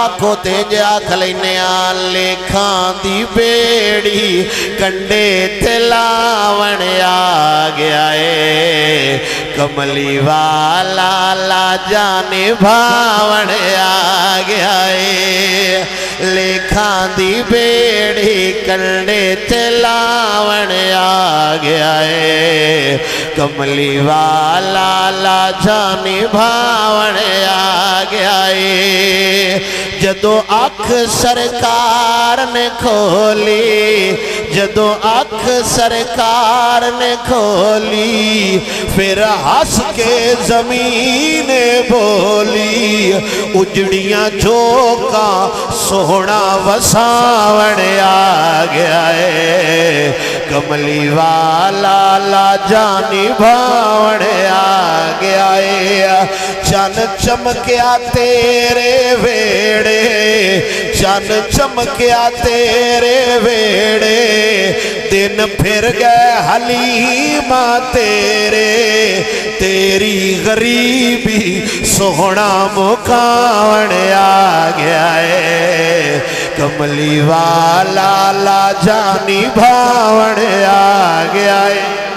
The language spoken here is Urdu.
آنکھوں تیج آکھ لینے لیکھاں دی بیڑی کنڈے تلاون آگیا ہے کملی والا لا جانے بھاون آگیا ہے لیکھاں دی بیڑی کنڈے تلاون آگیا ہے کملی والا لا جانے بھاون آگیا ہے جدو آنکھ سرکار نے کھولی جدو آنکھ سرکار نے کھولی پھر ہنس کے زمین بولی اجڑیاں جھوکا سونا وساون آگیا ہے کملی والا لا جانی بھاون آگیا ہے چن چمکیا تیرے ویڑے چن چمکیا تیرے ویڑے دن پھر گئے حلیمہ تیرے تیری غریبی سونا مکاون آگیا ہے کملی والا لا جانی بھاون آگیا ہے